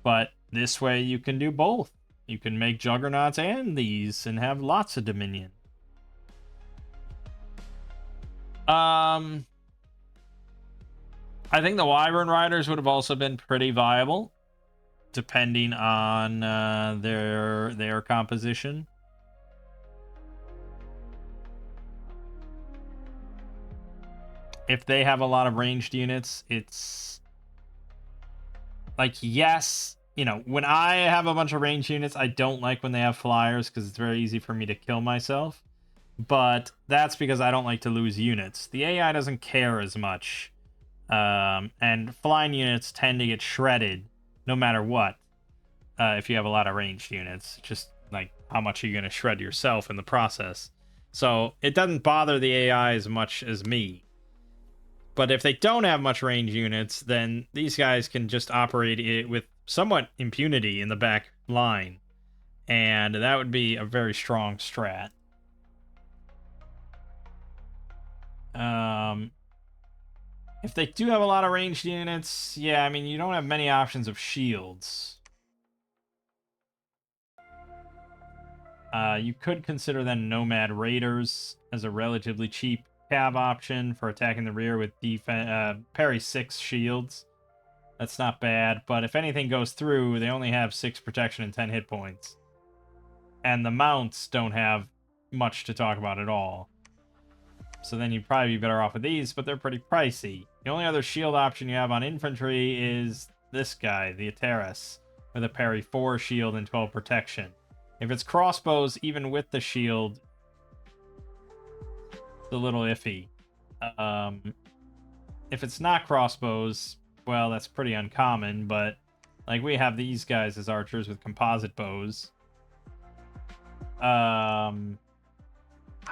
Speaker 1: But this way you can do both. You can make Juggernauts and these and have lots of Dominion. I think the Wyvern Riders would have also been pretty viable, depending on their composition. If they have a lot of ranged units, it's like, yes, you know, when I have a bunch of ranged units, I don't like when they have flyers because it's very easy for me to kill myself. But that's because I don't like to lose units. The AI doesn't care as much. And flying units tend to get shredded no matter what. If you have a lot of ranged units, just like how much are you going to shred yourself in the process. So it doesn't bother the AI as much as me. But if they don't have much range units, then these guys can just operate it with somewhat impunity in the back line. And that would be a very strong strat. If they do have a lot of ranged units, yeah, I mean, you don't have many options of shields. You could consider then Nomad Raiders as a relatively cheap cav option for attacking the rear with parry 6 shields. That's not bad, but if anything goes through, they only have 6 protection and 10 hit points. And the mounts don't have much to talk about at all. So then you'd probably be better off with these, but they're pretty pricey. The only other shield option you have on infantry is this guy, the Ateras, with a parry 4 shield and 12 protection. If it's crossbows, even with the shield, it's a little iffy. If it's not crossbows, well, that's pretty uncommon, but like we have these guys as archers with composite bows. I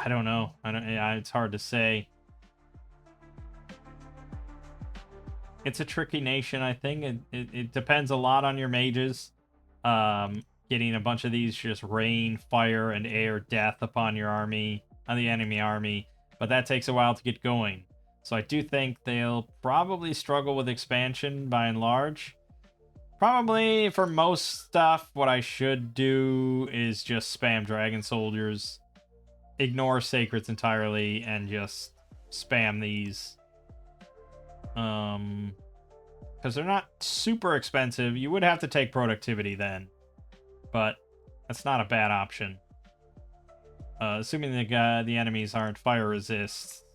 Speaker 1: don't know. It's hard to say. It's a tricky nation, I think. It depends a lot on your mages. Getting a bunch of these just rain, fire, and air death upon your army, on the enemy army. But that takes a while to get going. So I do think they'll probably struggle with expansion by and large. Probably for most stuff, what I should do is just spam Dragon Soldiers. Ignore Sacreds entirely and just spam these. Because they're not super expensive. You would have to take productivity then. But that's not a bad option. Assuming the enemies aren't fire resist.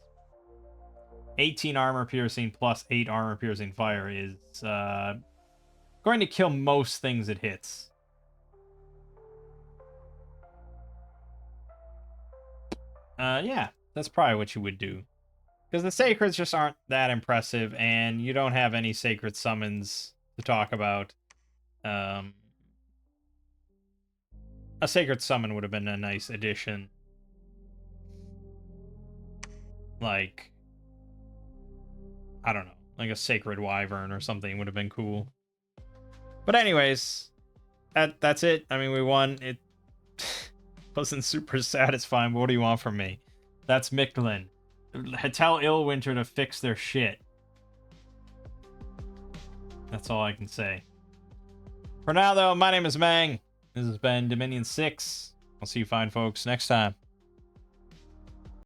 Speaker 1: 18 armor piercing plus 8 armor piercing fire is going to kill most things it hits. Yeah, that's probably what you would do. Because the Sacreds just aren't that impressive, and you don't have any Sacred Summons to talk about. A Sacred Summon would have been a nice addition. Like, I don't know, like a Sacred Wyvern or something would have been cool. But anyways, that's it. I mean, we won. It wasn't super satisfying, but what do you want from me? That's Micklin. Tell Illwinter to fix their shit. That's all I can say. For now, though, my name is Mangg. This has been Dominion 6. I'll see you fine folks next time.